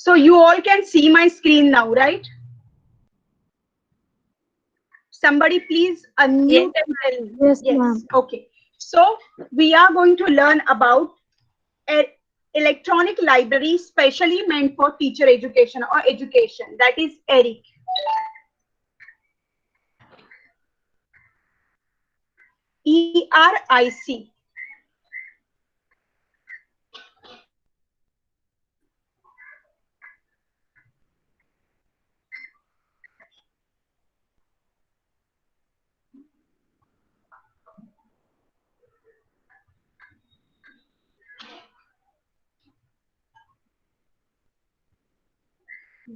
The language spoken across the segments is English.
So you all can see my screen now, right? Somebody please unmute and tell me. Yes, Yes, ma'am. okay. So we are going to learn about an electronic library specially meant for teacher education or education, that is ERIC. ERIC.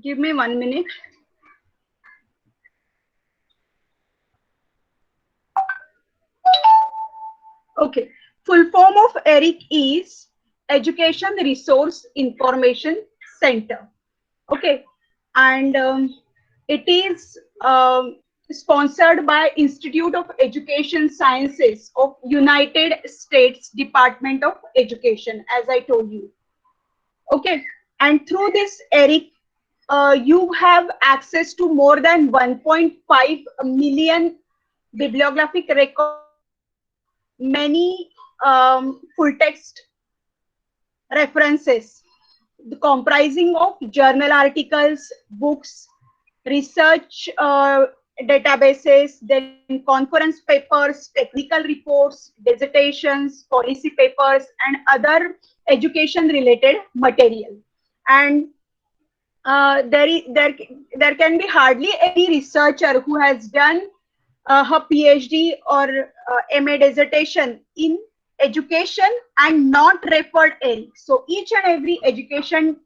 Give me 1 minute. Okay. Full form of ERIC is Education Resource Information Center. Okay. And it is sponsored by Institute of Education Sciences of United States Department of Education, as I told you. Okay. And through this ERIC, you have access to more than 1.5 million bibliographic records, many full text references comprising of journal articles, books, research databases, then conference papers, technical reports, dissertations, policy papers, and other education related material. And there can be hardly any researcher who has done her PhD or MA dissertation in education and not referred ERIC. So each and every education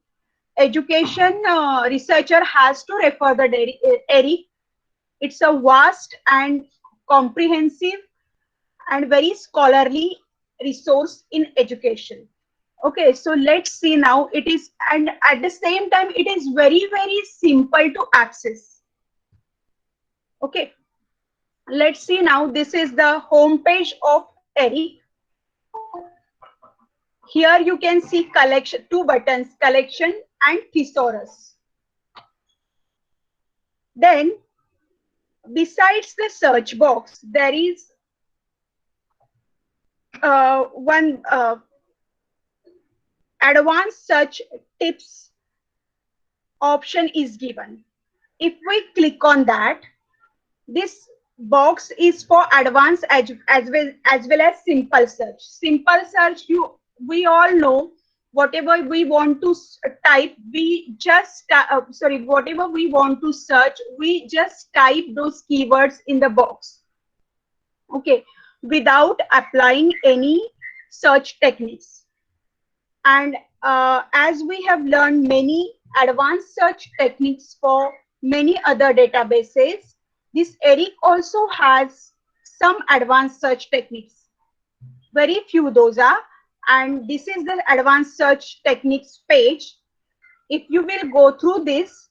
researcher has to refer the ERIC. It's a vast and comprehensive and very scholarly resource in education. Okay, so let's see now. It is, and at the same time, it is very simple to access. Okay, let's see now. This is the home page of ERIC. Here you can see collection, two buttons, collection and thesaurus. Then besides the search box, there is one advanced search tips option is given. If we click on that, this box is for advanced as well as simple search. Simple search, we all know whatever we want to type, we just whatever we want to search, we just type those keywords in the box. Okay, without applying any search techniques. And as we have learned many advanced search techniques for many other databases, this ERIC also has some advanced search techniques. Very few those are. And this is the advanced search techniques page. If you will go through this,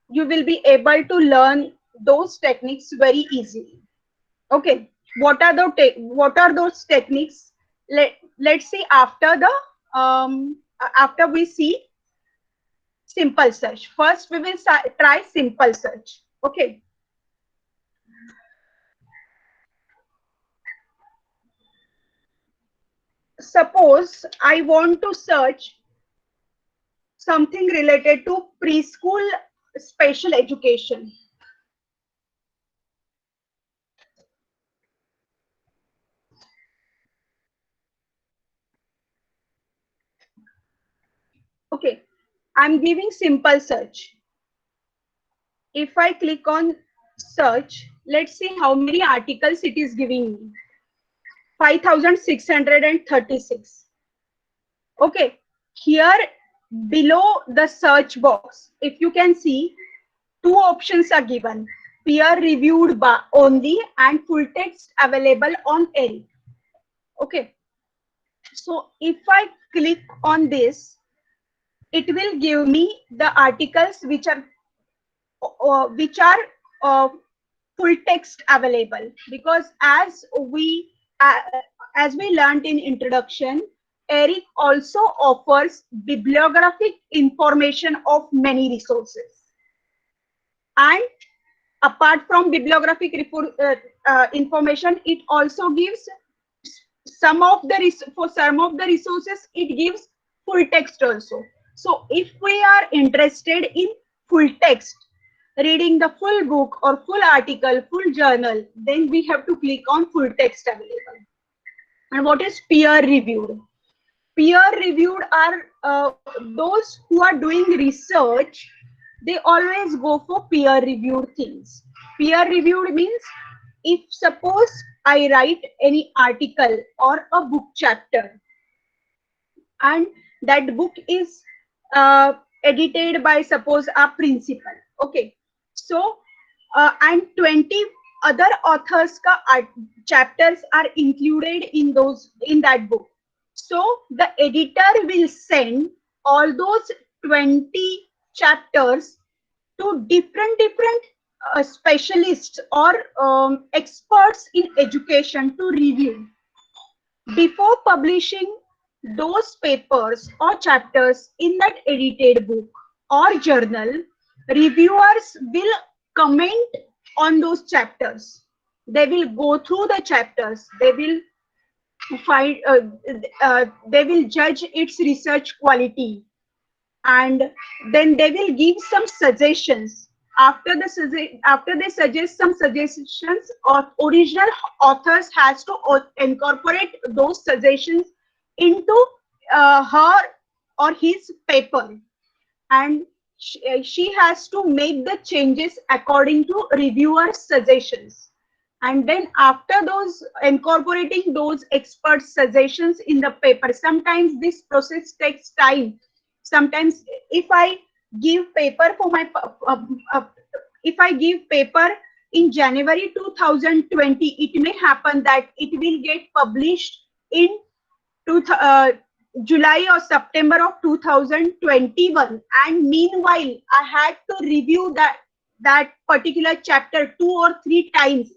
you will be able to learn those techniques very easily. Okay, what are those techniques? Let's see after the after we see simple search. First, we will try simple search. Okay. Suppose I want to search something related to preschool special education. Okay, I'm giving simple search. If I click on search, let's see how many articles it is giving me. 5,636. Okay, here below the search box, if you can see, two options are given: peer reviewed only and full text available on ERIC. Okay, so if I click on this, it will give me the articles which are uh, full text available, because uh, as we learned in introduction, ERIC also offers bibliographic information of many resources. And apart from bibliographic information, it also gives for some of the resources, it gives full text also. So if we are interested in full text, reading the full book or full article, full journal, then we have to click on full text available. And what is peer reviewed? Peer reviewed are those who are doing research. They always go for peer reviewed things. Peer reviewed means, if suppose I write any article or a book chapter, and that book is edited by suppose a principal, okay, so and 20 other authors ka chapters are included in that book. So the editor will send all those 20 chapters to different specialists or experts in education to review. Before publishing those papers or chapters in that edited book or journal, reviewers will comment on those chapters. They will go through the chapters. They will find. They will judge its research quality, and then they will give some suggestions. After they suggest some suggestions, or original authors has to incorporate those suggestions into her or his paper, and she has to make the changes according to reviewers suggestions. And then after those, incorporating those expert suggestions in the paper, sometimes this process takes time. Sometimes if I give paper for my if I give paper in January 2020, it may happen that it will get published in July or September of 2021, and meanwhile I had to review that particular chapter 2 or 3 times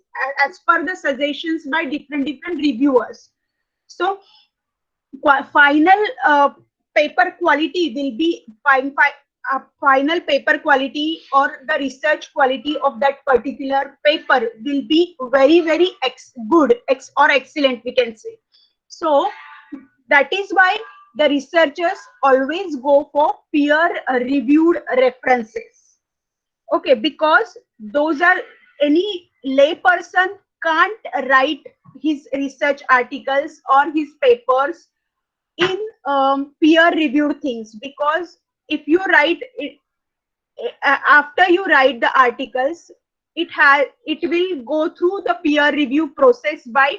as per the suggestions by different reviewers. So final paper quality will be final paper quality, or the research quality of that particular paper will be very good or excellent, we can say. So that is why the researchers always go for peer reviewed references. Okay, because those are, any lay person can't write his research articles or his papers in peer reviewed things, because if you write it, after you write the articles, it will go through the peer review process by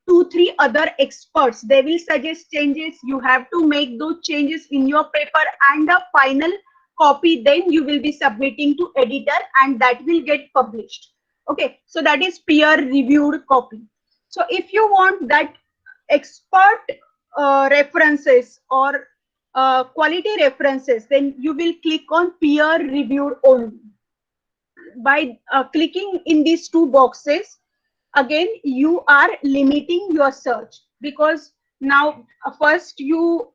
2 3 other experts. They will suggest changes, you have to make those changes in your paper, and the final copy then you will be submitting to editor, and that will get published. Okay, so that is peer reviewed copy. So if you want that expert references or quality references, then you will click on peer reviewed only. By clicking in these two boxes, again you are limiting your search, because now first you,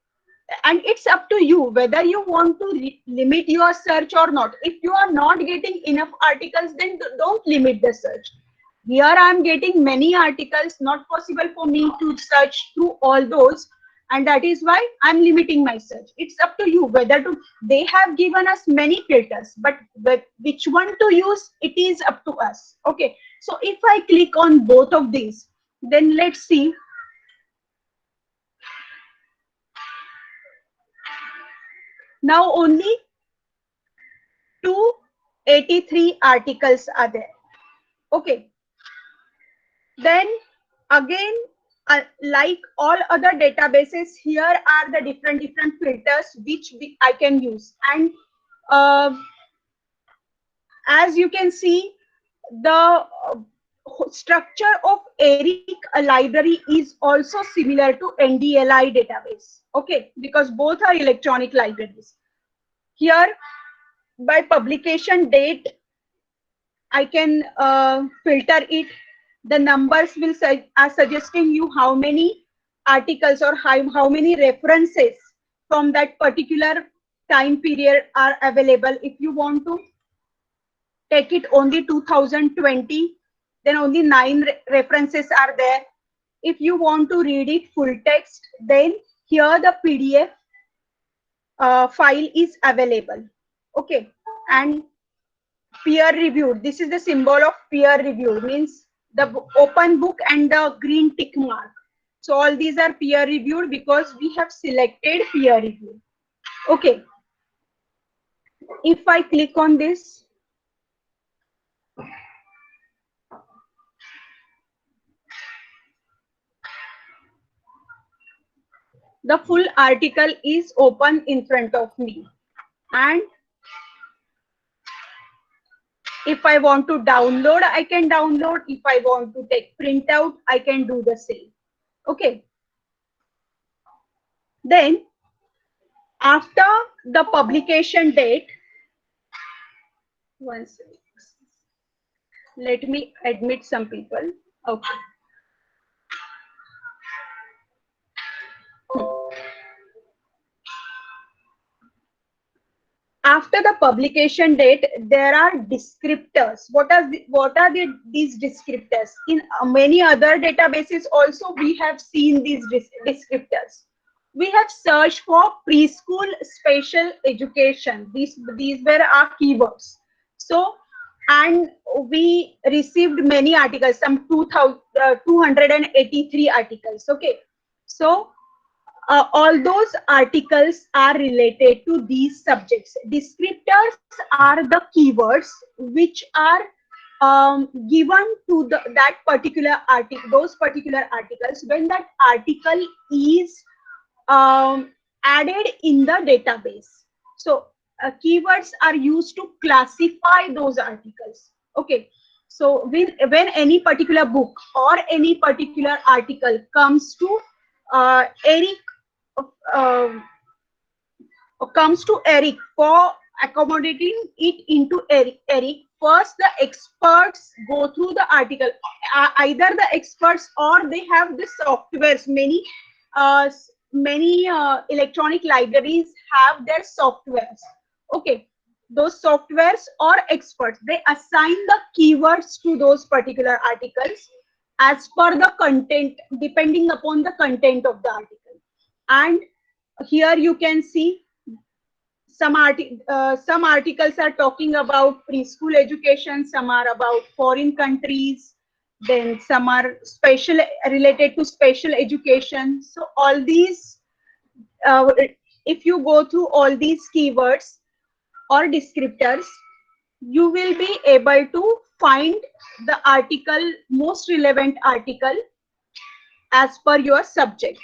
and it's up to you whether you want to limit your search or not. If you are not getting enough articles, then don't limit the search. Here I am getting many articles, not possible for me to search through all those, and that is why I'm limiting my search. It's up to you whether to, they have given us many filters, but which one to use, it is up to us. Okay, so if I click on both of these, then let's see. Now only 283 articles are there. Okay, then again, like all other databases, here are the different filters which I can use. And as you can see, the structure of ERIC library is also similar to NDLI database. Okay, because both are electronic libraries. Here, by publication date, I can filter it. The numbers are suggesting you how many articles or how many references from that particular time period are available. If you want to take it only 2020, then only 9 references are there. If you want to read it full text, then here the PDF file is available. Okay, and peer reviewed. This is the symbol of peer reviewed, means the open book and the green tick mark. So all these are peer reviewed because we have selected peer review. Okay, if I click on this, the full article is open in front of me, and if I want to download, I can download. If I want to take printout, I can do the same. Okay. Then after the publication date, one second. Let me admit some people. Okay. After the publication date, there are descriptors. What are these descriptors? In many other databases also we have seen these descriptors. We have searched for preschool special education. These were our keywords. So, and we received many articles, some 283 articles. Okay. So all those articles are related to these subjects. Descriptors are the keywords which are given to that particular article, those particular articles, when that article is added in the database. So keywords are used to classify those articles. Okay. So when any particular book or any particular article comes to Eric uh, Eric for accommodating it into Eric, first the experts go through the article. Either the experts or they have the softwares. Uh, many electronic libraries have their softwares. Okay, those softwares or experts, they assign the keywords to those particular articles as per the content, depending upon the content of the article. And here you can see some articles are talking about preschool education, some are about foreign countries, then some are special related to special education. So all these, if you go through all these keywords or descriptors, you will be able to find the article, most relevant article as per your subject.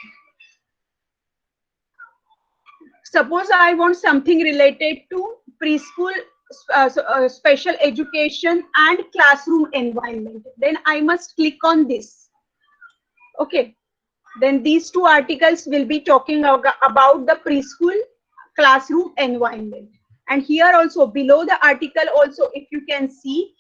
Suppose I want something related to preschool, special education and classroom environment, then I must click on this. Okay, then these two articles will be talking about the preschool classroom environment. And here also below the article also, if you can see,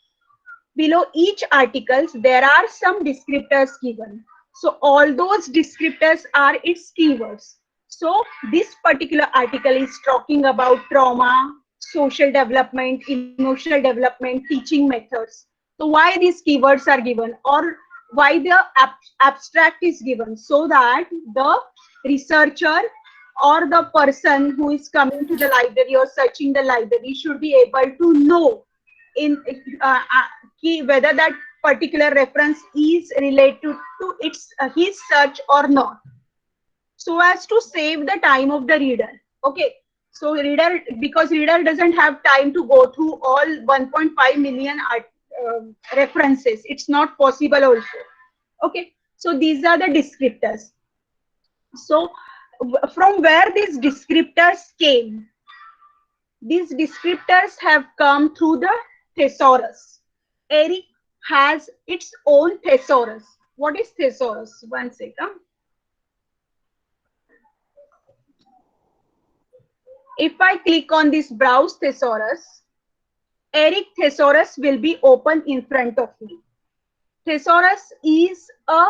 below each articles there are some descriptors given. So all those descriptors are its keywords. So this particular article is talking about trauma, social development, emotional development, teaching methods. So why these keywords are given, or why the abstract is given? So that the researcher or the person who is coming to the library or searching the library should be able to know in whether that particular reference is related to its his search or not, so as to save the time of the reader. Okay, so because reader doesn't have time to go through all 1.5 million references, it's not possible also. Okay, so these are the descriptors. So from where these descriptors came? These descriptors have come through the thesaurus. Eric has its own thesaurus. What is thesaurus? One second. If I click on this browse thesaurus, Eric thesaurus will be open in front of me. Thesaurus is a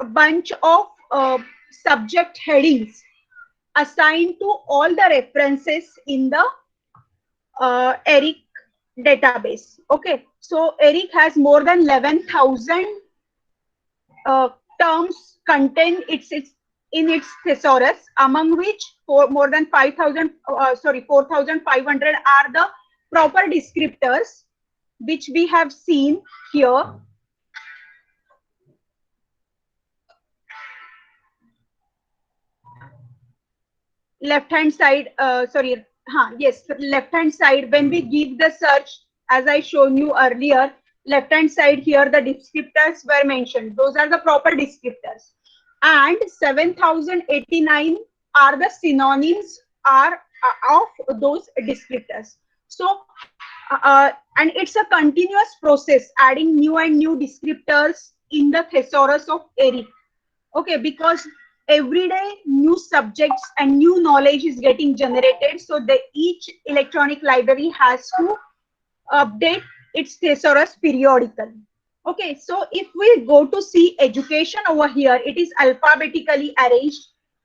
bunch of subject headings assigned to all the references in the ERIC database. Okay, so ERIC has more than 11,000 terms contained in its thesaurus, among which more than 5,000, 4,500 are the proper descriptors, which we have seen here. Left hand side, yes, left hand side, when we give the search, as I shown you earlier, left hand side here, the descriptors were mentioned. Those are the proper descriptors. And 7,089 are the synonyms of those descriptors. So, and it's a continuous process, adding new and new descriptors in the thesaurus of ERIC. Okay, because every day new subjects and new knowledge is getting generated, so the each electronic library has to update its thesaurus periodically. Okay, so if we go to see education over here, it is alphabetically arranged.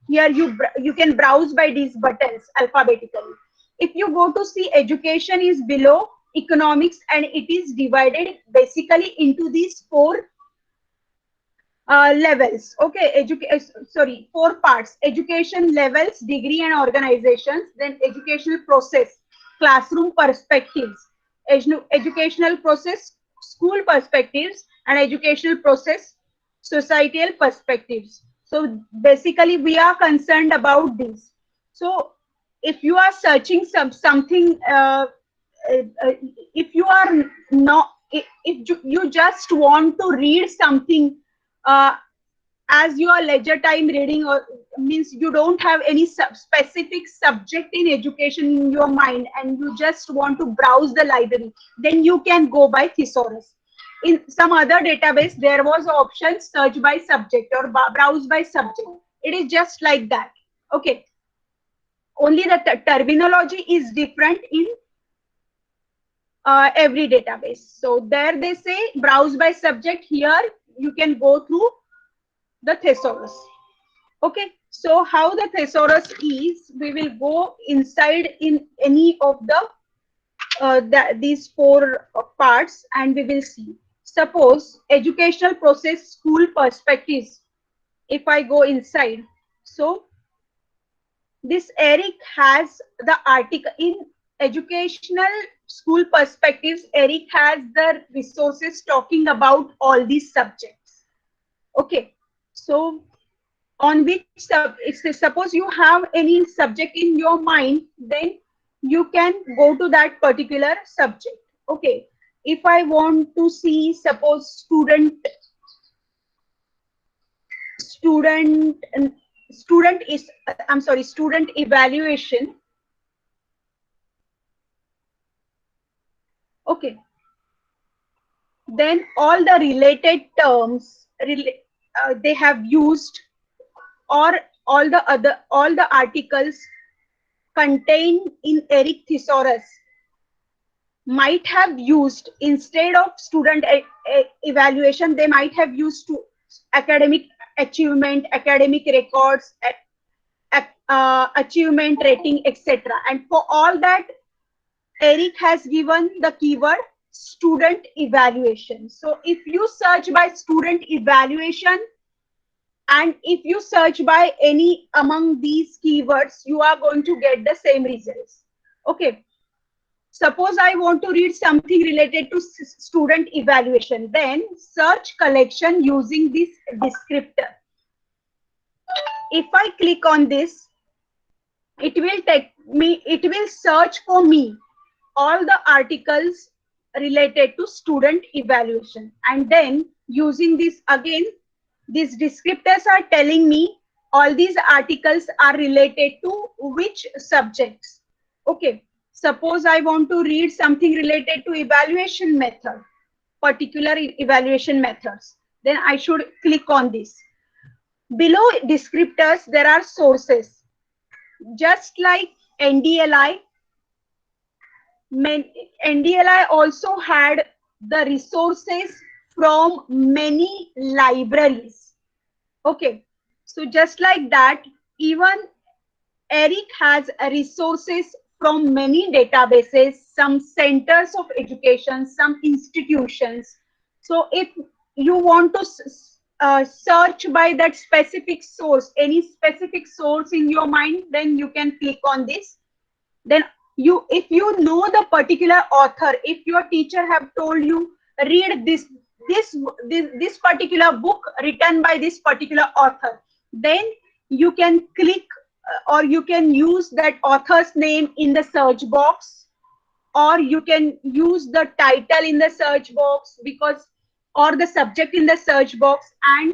Here you can browse by these buttons alphabetically. If you go to see education is below economics, and it is divided basically into these four levels. Okay, four parts: education levels, degree and organizations, then educational process, classroom perspectives, educational process, school perspectives, and educational process, societal perspectives. So basically we are concerned about this. So if you are searching something, if you are not, if you just want to read something uh, as your leisure time reading, or means you don't have any specific subject in education in your mind and you just want to browse the library, then you can go by thesaurus. In some other database there was option search by subject or browse by subject. It is just like that. Okay, only the terminology is different in every database. So there they say browse by subject. Here you can go through the thesaurus. Okay, so how the thesaurus is, we will go inside in any of these four parts and we will see. Suppose educational process, school perspectives. If I go inside, so this ERIC has the article in educational school perspectives. ERIC has the resources talking about all these subjects. Okay, so on which suppose you have any subject in your mind, then you can go to that particular subject. Okay, if I want to see, suppose student student is I'm sorry, student evaluation. Okay, then all the related terms they have used, or all the articles contained in ERIC thesaurus might have used, instead of student evaluation, they might have used to academic achievement, academic records, achievement rating, etc. And for all that, ERIC has given the keyword student evaluation. So if you search by student evaluation, and if you search by any among these keywords, you are going to get the same results. Okay, suppose I want to read something related to student evaluation, then search collection using this descriptor. If I click on this, it will search for me all the articles related to student evaluation. And then using this again, these descriptors are telling me all these articles are related to which subjects. Okay, suppose I want to read something related to evaluation method, particular evaluation methods, then I should click on this. Below descriptors, there are sources. Just like NDLI, NDLI also had the resources from many libraries. Okay, so just like that, even Eric has resources from many databases, some centers of education, some institutions. So if you want to search by that specific source, any specific source in your mind, then you can click on this. Then you, if you know the particular author, if your teacher have told you read this particular book written by this particular author, then you can click or you can use that author's name in the search box, or you can use the title in the search box, because or the subject in the search box, and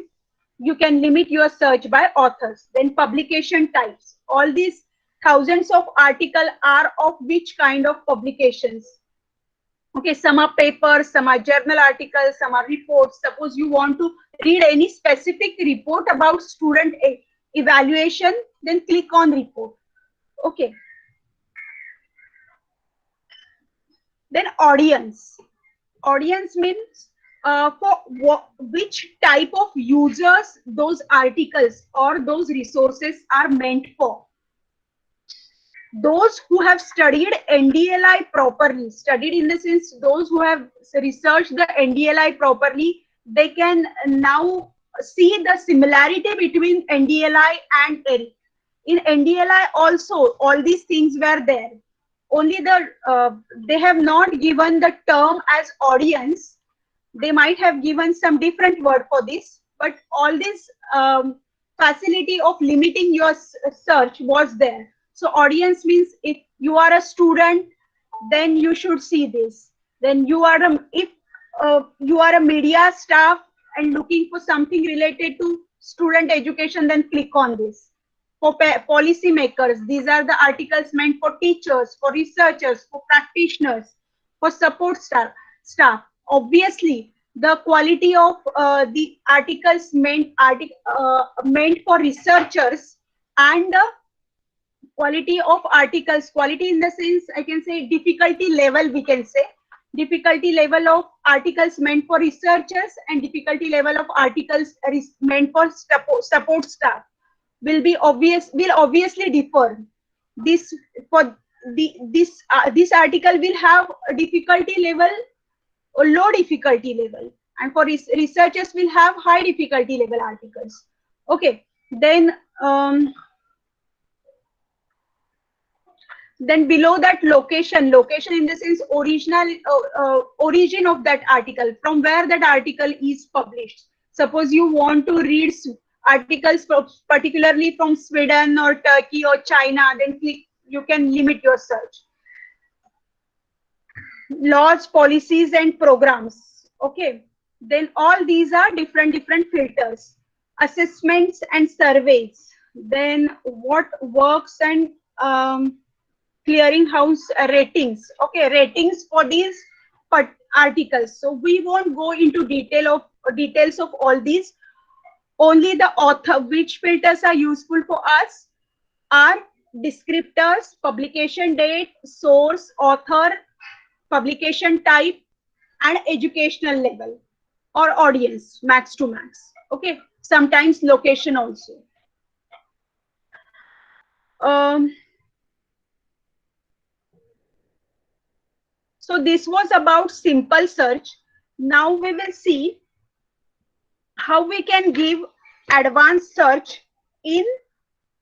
you can limit your search by authors. Then publication types, all these thousands of articles are of which kind of publications. Okay, some are papers, some are journal articles, some are reports. Suppose you want to read any specific report about student evaluation, then click on report. Okay, then audience means for which type of users those articles or those resources are meant for. Those who have studied NDLI properly, studied in the sense those who have researched the NDLI properly, they can now see the similarity between NDLI and ERIC. In NDLI also, all these things were there. Only they have not given the term as audience. They might have given some different word for this, but all this facility of limiting your search was there. So audience means if you are a student, then you should see this. Then you are if you are a media staff and looking for something related to student education, then click on this. For policy makers, these are the articles meant for teachers, for researchers, for practitioners, for support staff. Obviously, the quality of the articles meant for researchers, and the quality of articles, quality in the sense I can say difficulty level, we can say difficulty level of articles meant for researchers and difficulty level of articles meant for support staff will obviously differ. This for this article will have a difficulty level or low difficulty level, and for researchers will have high difficulty level articles. Okay, then then below that, location in the sense origin of that article, from where that article is published. Suppose you want to read articles particularly from Sweden or Turkey or China, then you can limit your search. Laws, policies and programs. Okay, then all these are different filters. Assessments and surveys, then what works, and clearinghouse ratings. Okay, ratings for these articles. So we won't go into details of all these. Only the author, which filters are useful for us are descriptors, publication date, source, author, publication type, and educational level or audience, max to max. Okay, sometimes location also. So this was about simple search. Now we will see how we can give advanced search in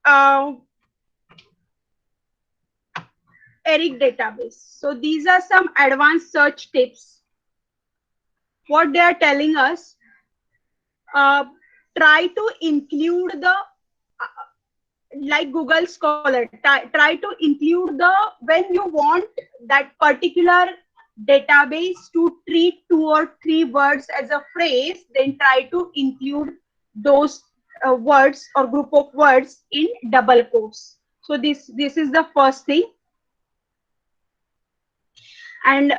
ERIC database. So these are some advanced search tips. What they are telling us, try to include the like Google Scholar, try to include the, when you want that particular database to treat 2 or 3 words as a phrase, then try to include those words or group of words in double quotes. So this is the first thing. And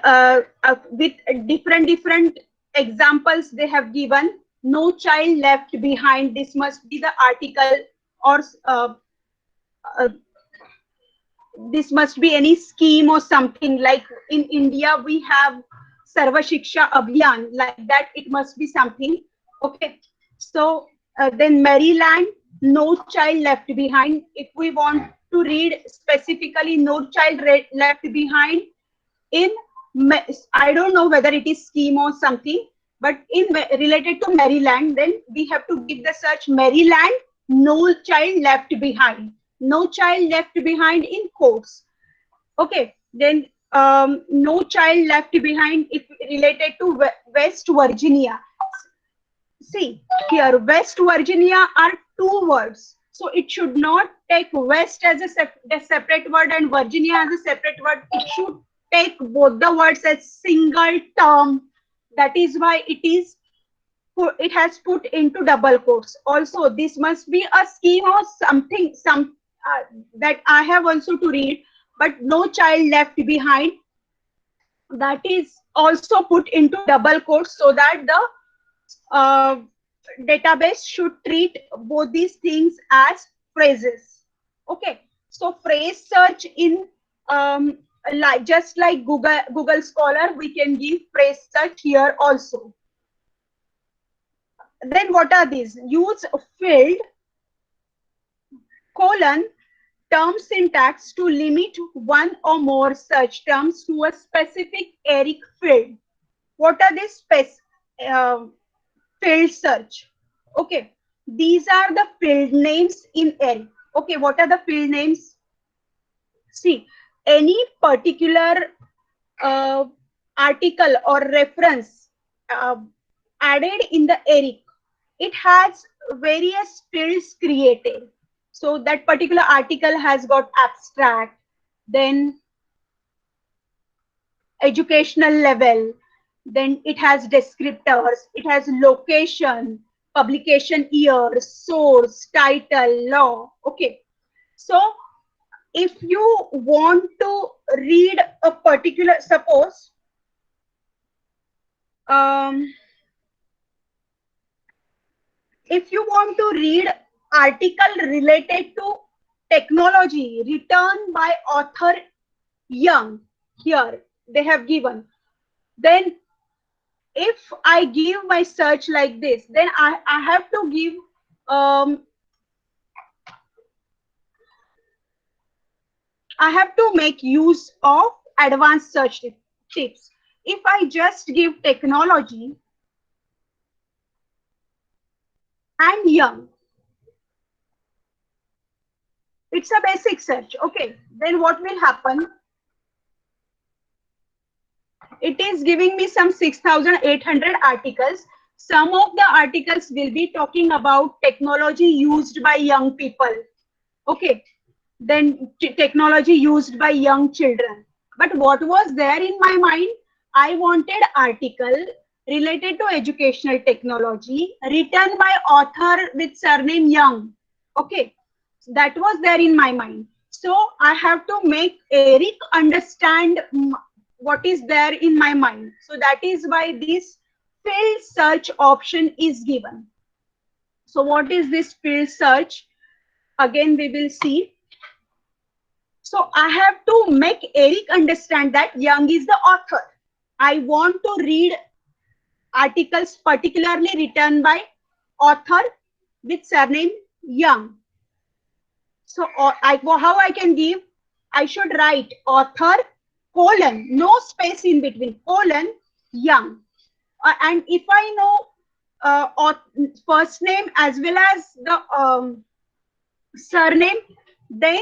with different examples they have given. No child left behind, this must be the article, or uh, this must be any scheme or something, like in India we have Sarva Shiksha Abhiyan, like that it must be something. Okay, so Then Maryland, No Child Left Behind. If we want to read specifically No Child Left Behind in, I don't know whether it is scheme or something, but in related to Maryland, then we have to give the search Maryland, No Child Left Behind. No Child Left Behind in quotes. Okay, then No Child Left Behind if related to West Virginia. See, here West Virginia are two words. So it should not take West as a separate word and Virginia as a separate word. It should take both the words as single term. That is why it has put into double quotes. Also, this must be a scheme or something, that I have also to read, but No Child Left Behind, that is also put into double quotes so that the database should treat both these things as phrases. Okay, so phrase search in, just like Google Scholar, we can give phrase search here also. Then what are these? Use field colon term syntax to limit one or more search terms to a specific ERIC field. What are these field search? Okay, these are the field names in ERIC. Okay, what are the field names? See, any particular article or reference added in the ERIC, it has various fields created. So that particular article has got abstract, then educational level, then it has descriptors, it has location, publication year, source, title, law. Okay, so if you want to read a particular, suppose if you want to read article related to technology written by author Young, here they have given, then if I give my search like this, then I have to give, I have to make use of advanced search tips. If I just give technology and Young, it's a basic search. Okay, then what will happen? It is giving me some 6,800 articles. Some of the articles will be talking about technology used by young people. Okay, then technology used by young children. But what was there in my mind? I wanted article related to educational technology written by author with surname Young. Okay, that was there in my mind. So I have to make Eric understand what is there in my mind. So that is why this field search option is given. So what is this field search? Again, we will see. So I have to make Eric understand that Young is the author. I want to read articles particularly written by author with surname Young. So how I can give? I should write author colon, no space in between, colon Young. And if I know first name as well as the surname, then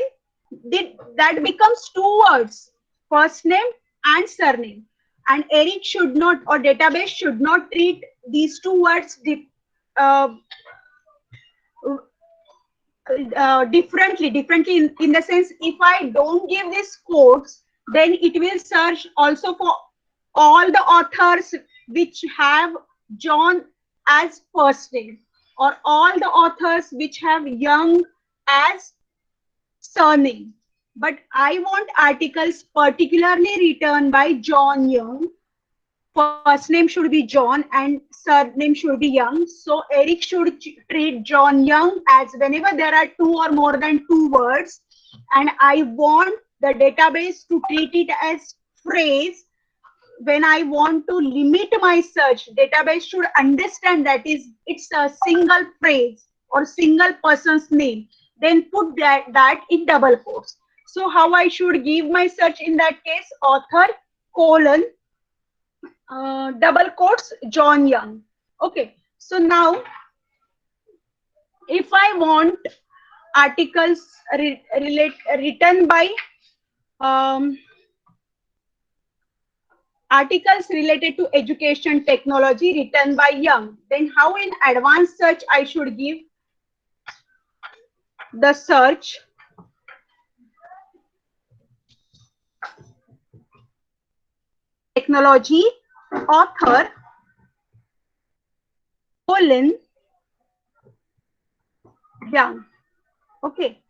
that becomes two words, first name and surname. And Eric should not, or database should not treat these two words differently in the sense, if I don't give these codes, then it will search also for all the authors which have John as first name, or all the authors which have Young as surname. But I want articles particularly written by John Young. First name should be John and surname should be Young. So Eric should treat John Young as whenever there are two or more than two words, and I want the database to treat it as phrase. when I want to limit my search, database should understand that it's a single phrase or single person's name, then put that in double quotes. So how I should give my search in that case? Author colon double quotes John Young. Okay. So now if I want articles written by um, articles related to education technology written by Young, then how in advanced search I should give the search technology author colon Young. Okay.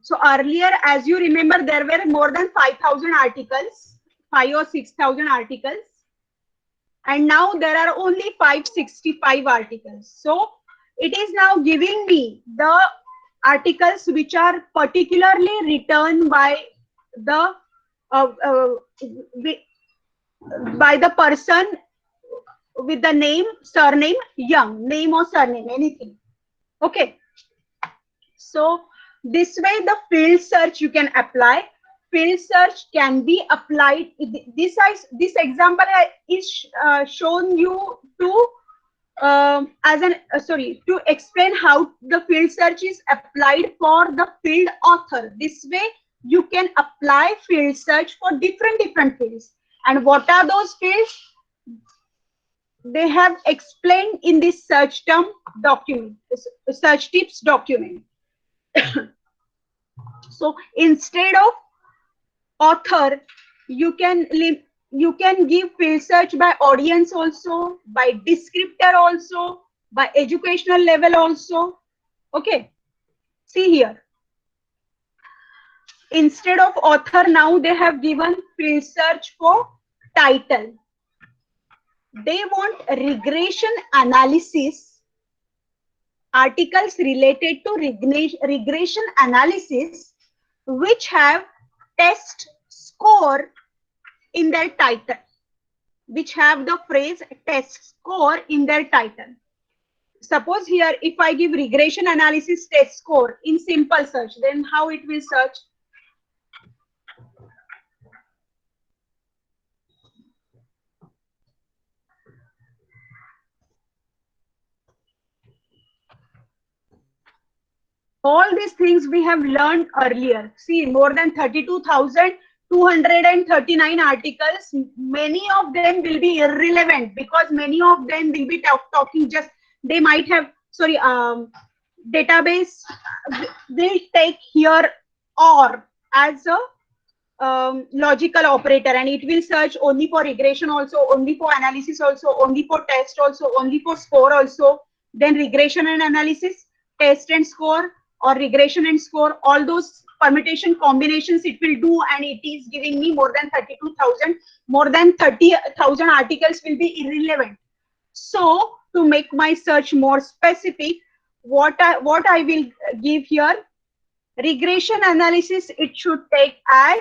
So earlier, as you remember, there were more than 5,000 articles, 5 or 6,000 articles, and now there are only 565 articles. So it is now giving me the articles which are particularly written the uh, uh, by the person with the name, surname Young, name or surname, anything. Okay. So this way the field search you can apply. Field search can be applied. This example is shown you to as an sorry, to explain how the field search is applied for the field author. This way you can apply field search for different fields. And what are those fields? They have explained in this search term document, search tips document. So instead of author, you can give field search by audience also, by descriptor also, by educational level also. Okay, see here. Instead of author, now they have given field search for title. They want regression analysis, articles related to regression analysis which have test score in their title, which have the phrase test score in their title. Suppose here, if I give regression analysis test score in simple search, then how it will search? All these things we have learned earlier. See, more than 32,239 articles. Many of them will be irrelevant because many of them will be talking just, they might have, sorry, database will take here or as a logical operator, and it will search only for regression also, only for analysis also, only for test also, only for score also, then regression and analysis, test and score, or regression and score, all those permutation combinations it will do, and it is giving me more than 32,000, more than 30,000 articles will be irrelevant. So to make my search more specific, what I will give here, regression analysis, it should take as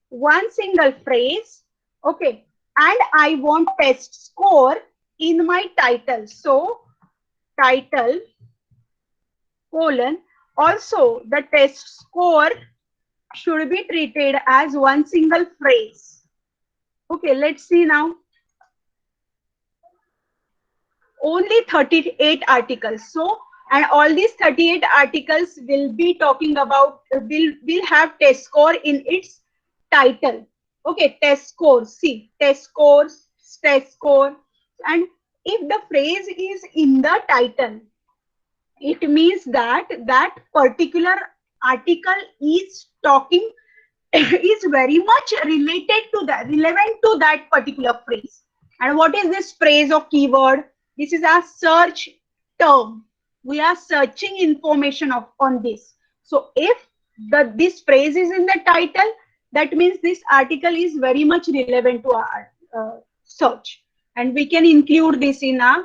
one single phrase. Okay, and I want test score in my title. So title colon, also the test score should be treated as one single phrase. Okay, let's see now. Only 38 articles. So, and all these 38 articles will be talking about, will have test score in its title. Okay, test score. See, test scores, test score. And if the phrase is in the title, it means that that particular article is talking is very much related to that, relevant to that particular phrase. And what is this phrase or keyword? This is a search term. We are searching information on this. So if this phrase is in the title, that means this article is very much relevant to our search. And we can include this in a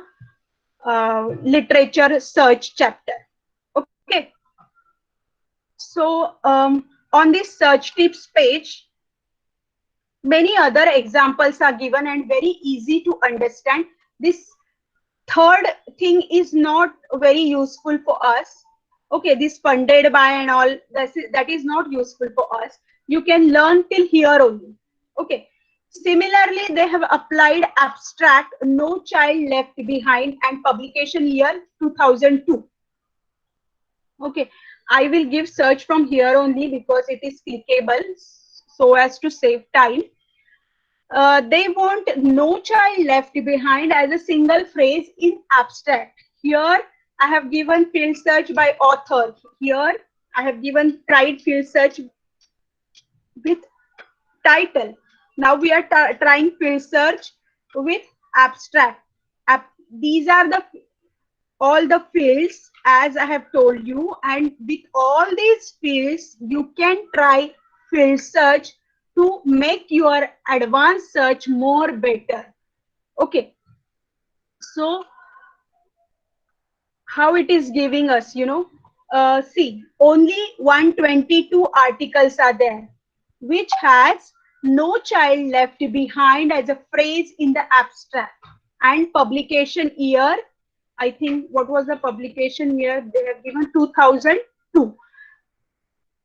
literature search chapter. Okay. So on this search tips page, Many other examples are given and very easy to understand. This third thing is not very useful for us. Okay, this funded by and all, that is not useful for us. You can learn till here only. Okay. Similarly, they have applied abstract No Child Left Behind and publication year 2002. Okay, I will give search from here only because it is clickable so as to save time. They want No Child Left Behind as a single phrase in abstract. Here I have given field search by author. Here I have given tried field search with title. Now we are trying field search with abstract. These are the all the fields as I have told you, and with all these fields you can try field search to make your advanced search more better. Okay, so how it is giving us, see, only 122 articles are there which has No Child Left Behind as a phrase in the abstract, and publication year, I think, what was the publication year? They have given 2002.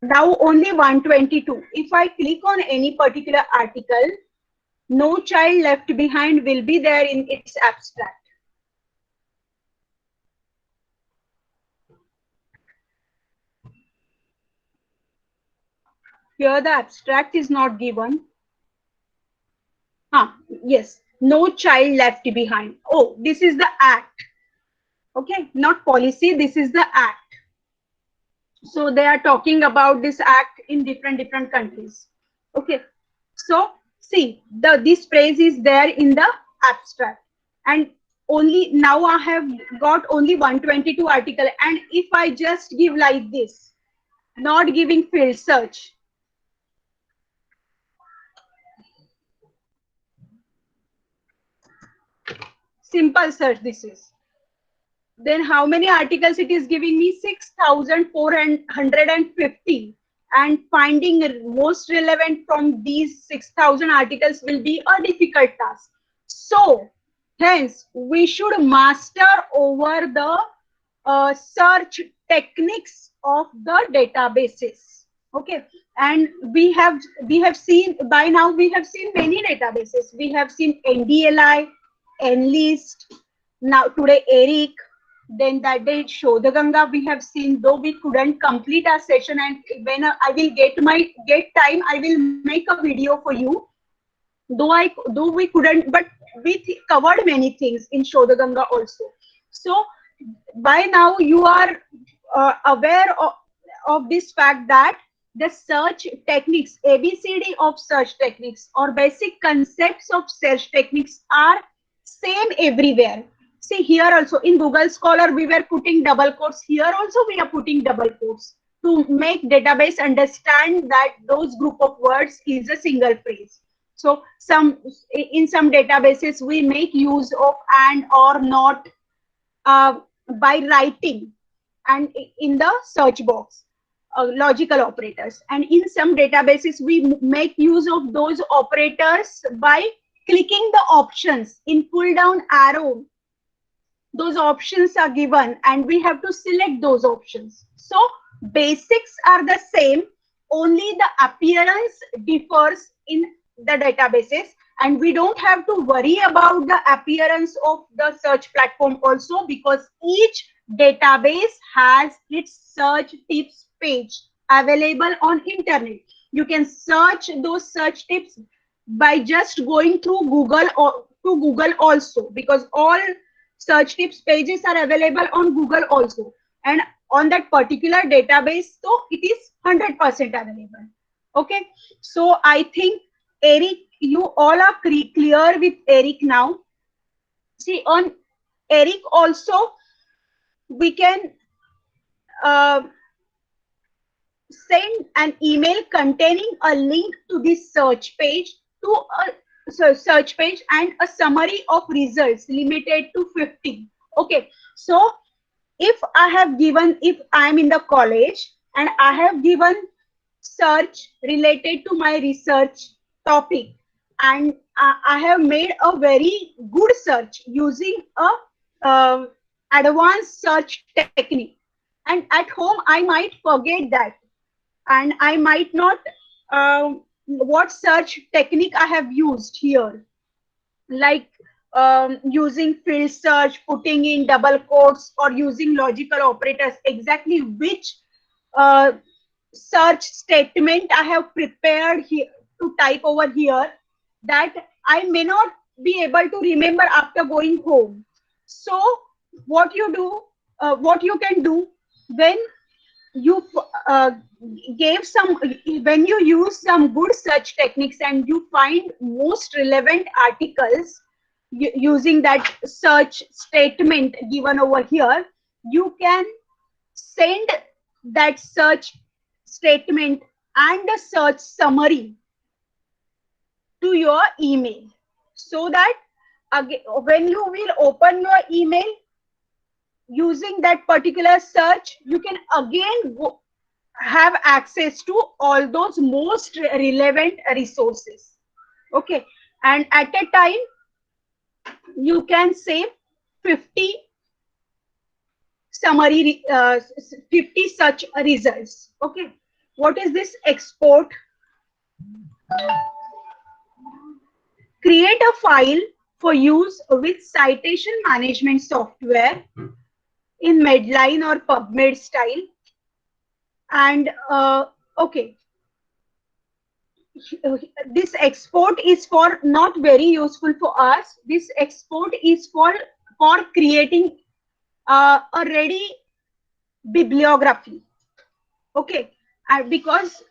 Now only 122. If I click on any particular article, No Child Left Behind will be there in its abstract. Here the abstract is not given. Yes, No Child Left Behind. Oh, this is the act. Okay, not policy, this is the act. So they are talking about this act in different countries. Okay, so see, this phrase is there in the abstract, and only now I have got only 122 article, and if I just give like this, not giving field search, simple search this is, then how many articles it is giving me? 6,450, and finding most relevant from these 6,000 articles will be a difficult task. So hence we should master over the search techniques of the databases. Okay, and we have seen by now, we have seen many databases. We have seen NDLI, Enlist, now today ERIC, then that day Shodhaganga we have seen, though we couldn't complete our session, and when I will get time, I will make a video for you. Though we couldn't, but we covered many things in Shodhaganga also. So by now you are aware of this fact that the search techniques, ABCD of search techniques or basic concepts of search techniques are same everywhere. See, here also in Google Scholar we were putting double quotes. Here also we are putting double quotes to make database understand that those group of words is a single phrase. So in some databases we make use of and or not by writing and in the search box, logical operators, and in some databases we make use of those operators by clicking the options in pull down arrow. Those options are given and we have to select those options. So basics are the same, only the appearance differs in the databases, and we don't have to worry about the appearance of the search platform also, because each database has its search tips page available on internet. You can search those search tips by just going through Google or to Google also, because all search tips pages are available on Google also, and on that particular database, so it is 100% available. Okay, so I think Eric, you all are clear with Eric now. See, on Eric also we can uh, send an email containing a link to this search page, to a search page and a summary of results limited to 50. Okay, so if I am in the college and I have given search related to my research topic, and I have made a very good search using a advanced search technique. And at home, I might forget that, and I might not what search technique I have used here, like using field search, putting in double quotes, or using logical operators, exactly which uh, search statement I have prepared here to type over here, that I may not be able to remember after going home. So what you do, what you can do when you uh, gave some, when you use some good search techniques and you find most relevant articles using that search statement given over here, you can send that search statement and a search summary to your email, so that again when you will open your email using that particular search, you can again have access to all those most relevant resources. Okay, and at a time you can save 50 summary 50 such results. Okay, what is this export? Create a file for use with citation management software in Medline or PubMed style. And okay, this export is for not very useful for us. This export is for creating a ready bibliography. Okay, and because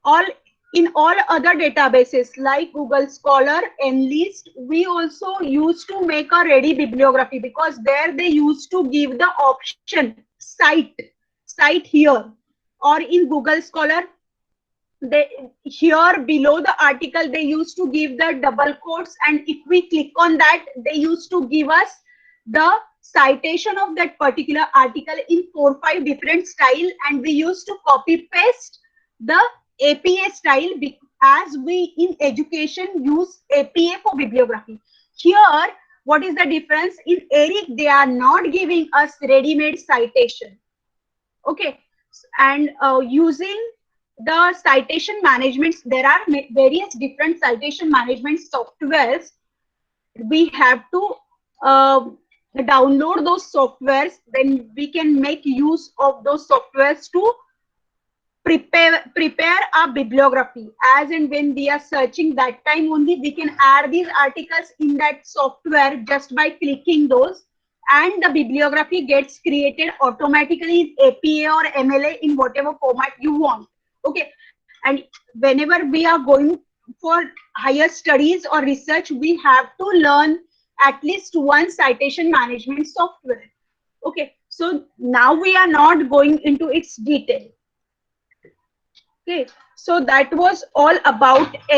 all in all other databases like Google Scholar, Enlist, we also used to make a ready bibliography, because there they used to give the option cite here, or in Google Scholar, they here below the article they used to give the double quotes, and if we click on that, they used to give us the citation of that particular article in 4 5 different style, and we used to copy paste the APA style, as we in education use APA for bibliography. Here, what is the difference? In ERIC, they are not giving us ready-made citation. Okay, and using the citation management, there are various different citation management softwares. We have to download those softwares, then we can make use of those softwares to prepare a bibliography. As and when we are searching, that time only we can add these articles in that software just by clicking those, and the bibliography gets created automatically in APA or MLA, in whatever format you want. Okay, and whenever we are going for higher studies or research, we have to learn at least one citation management software. Okay, so now we are not going into its detail. Okay, so that was all about ERIC.